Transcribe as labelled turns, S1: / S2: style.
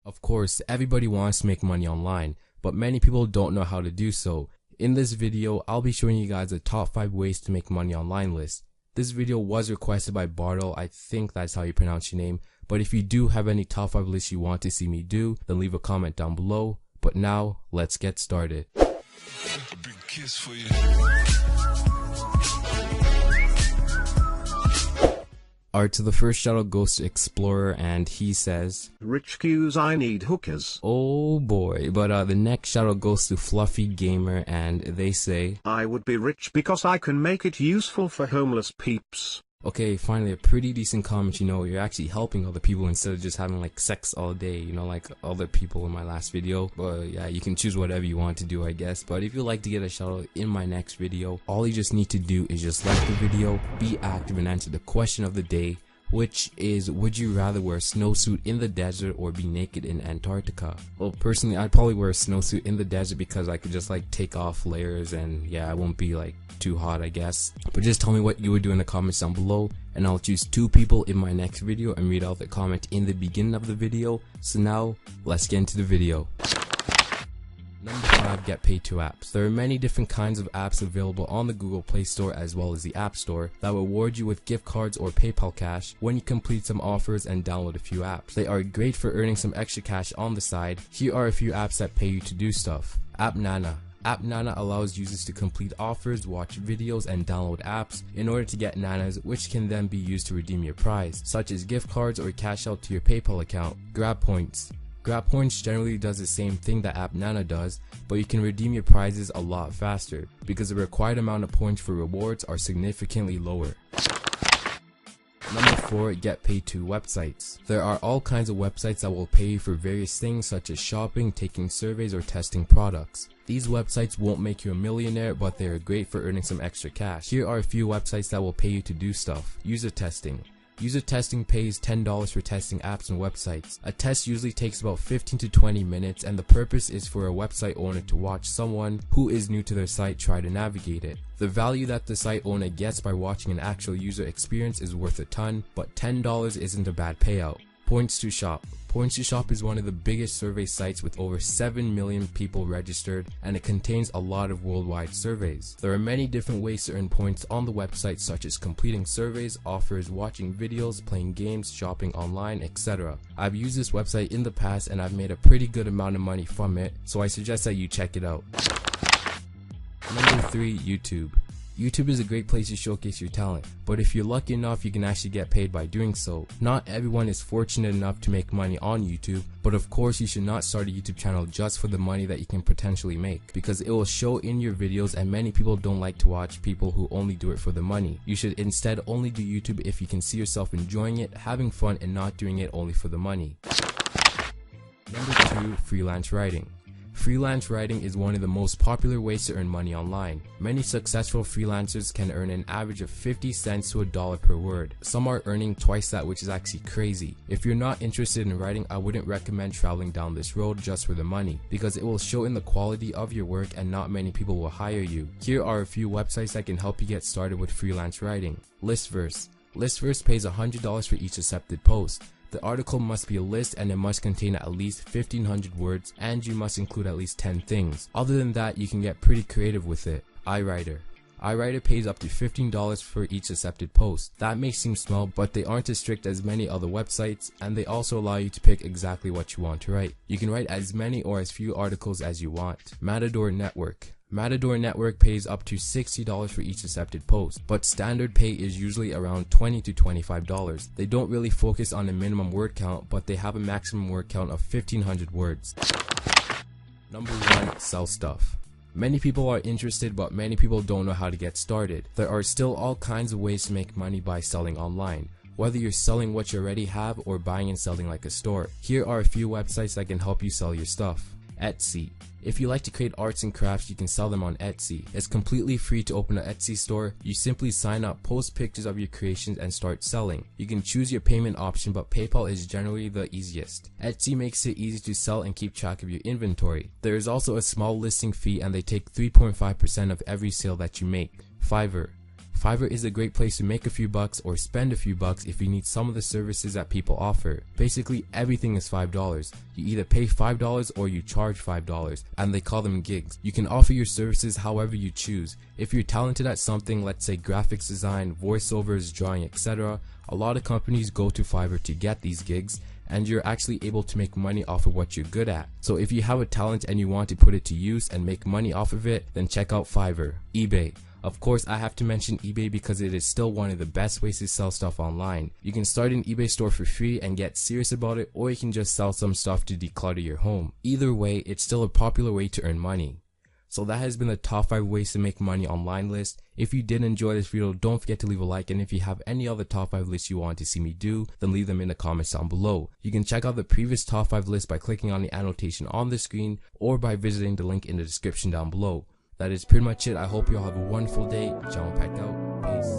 S1: Of course, everybody wants to make money online, but many people don't know how to do so. In this video, I'll be showing you guys the top 5 ways to make money online list. This video was requested by Bartle, I think that's how you pronounce your name, but if you do have any top 5 lists you want to see me do, then leave a comment down below. But now, let's get started.
S2: Big kiss for you.
S1: Alright, so the first shout out goes to Explorer, and he says,
S3: Rich Q's I need hookers.
S1: oh boy. But the next shout out goes to Fluffy Gamer, and they say,
S3: I would be rich because I can make it useful for homeless peeps.
S1: okay, finally a pretty decent comment. You know, you're actually helping other people instead of just having like sex all day, you know, like other people in my last video. But yeah, you can choose whatever you want to do, I guess. But if you'd like to get a shout out in my next video, all you just need to do is just like the video, be active, and answer the question of the day, which is, would you rather wear a snowsuit in the desert or be naked in Antarctica? Well, personally, I'd probably wear a snowsuit in the desert because I could just like take off layers and yeah, I won't be like too hot, I guess. But just tell me what you would do in the comments down below, and I'll choose 2 people in my next video and read out the comment in the beginning of the video. So now, let's get into the video. Number 5, get paid to apps. There are many different kinds of apps available on the Google Play Store as well as the App Store that will reward you with gift cards or PayPal cash when you complete some offers and download a few apps. They are great for earning some extra cash on the side. Here are a few apps that pay you to do stuff. AppNana. AppNana allows users to complete offers, watch videos, and download apps in order to get nanas, which can then be used to redeem your prize, such as gift cards or cash out to your PayPal account. GrabPoints. GrabPoints generally does the same thing that AppNana does, but you can redeem your prizes a lot faster because the required amount of points for rewards are significantly lower. Number 4, get paid to websites. There are all kinds of websites that will pay you for various things such as shopping, taking surveys, or testing products. These websites won't make you a millionaire, but they are great for earning some extra cash. Here are a few websites that will pay you to do stuff. User testing. User testing pays $10 for testing apps and websites. A test usually takes about 15 to 20 minutes, and the purpose is for a website owner to watch someone who is new to their site try to navigate it. The value that the site owner gets by watching an actual user experience is worth a ton, but $10 isn't a bad payout. Points to Shop. Points to Shop is one of the biggest survey sites with over 7 million people registered, and it contains a lot of worldwide surveys. There are many different ways to earn points on the website, such as completing surveys, offers, watching videos, playing games, shopping online, etc. I've used this website in the past and I've made a pretty good amount of money from it, so I suggest that you check it out. Number 3, YouTube. YouTube is a great place to showcase your talent, but if you're lucky enough, you can actually get paid by doing so. Not everyone is fortunate enough to make money on YouTube, but of course you should not start a YouTube channel just for the money that you can potentially make, because it will show in your videos, and many people don't like to watch people who only do it for the money. You should instead only do YouTube if you can see yourself enjoying it, having fun, and not doing it only for the money. Number 2, freelance writing. Freelance writing is one of the most popular ways to earn money online. Many successful freelancers can earn an average of 50 cents to $1 per word. Some are earning twice that, which is actually crazy. If you're not interested in writing, I wouldn't recommend traveling down this road just for the money, because it will show in the quality of your work and not many people will hire you. Here are a few websites that can help you get started with freelance writing. Listverse. Listverse pays $100 for each accepted post. The article must be a list and it must contain at least 1,500 words, and you must include at least 10 things. Other than that, you can get pretty creative with it. iWriter. iWriter pays up to $15 for each accepted post. That may seem small, but they aren't as strict as many other websites, and they also allow you to pick exactly what you want to write. You can write as many or as few articles as you want. Matador Network. Matador Network pays up to $60 for each accepted post, but standard pay is usually around $20 to $25. They don't really focus on a minimum word count, but they have a maximum word count of 1,500 words. Number 1, sell stuff. Many people are interested, but many people don't know how to get started. There are still all kinds of ways to make money by selling online, whether you're selling what you already have or buying and selling like a store. Here are a few websites that can help you sell your stuff. Etsy. If you like to create arts and crafts, you can sell them on Etsy. It's completely free to open an Etsy store. You simply sign up, post pictures of your creations, and start selling. You can choose your payment option, but PayPal is generally the easiest. Etsy makes it easy to sell and keep track of your inventory. There is also a small listing fee, and they take 3.5% of every sale that you make. Fiverr. Fiverr is a great place to make a few bucks or spend a few bucks if you need some of the services that people offer. Basically everything is $5. You either pay $5 or you charge $5, and they call them gigs. You can offer your services however you choose. If you're talented at something, let's say graphics design, voiceovers, drawing, etc., a lot of companies go to Fiverr to get these gigs, and you're actually able to make money off of what you're good at. So if you have a talent and you want to put it to use and make money off of it, then check out Fiverr. eBay. Of course, I have to mention eBay because it is still one of the best ways to sell stuff online. You can start an eBay store for free and get serious about it, or you can just sell some stuff to declutter your home. Either way, it's still a popular way to earn money. So that has been the top 5 ways to make money online list. If you did enjoy this video, don't forget to leave a like, and if you have any other top 5 lists you want to see me do, then leave them in the comments down below. You can check out the previous top 5 list by clicking on the annotation on the screen or by visiting the link in the description down below. That is pretty much it. I hope you all have a wonderful day. Ciao and pack out. Peace.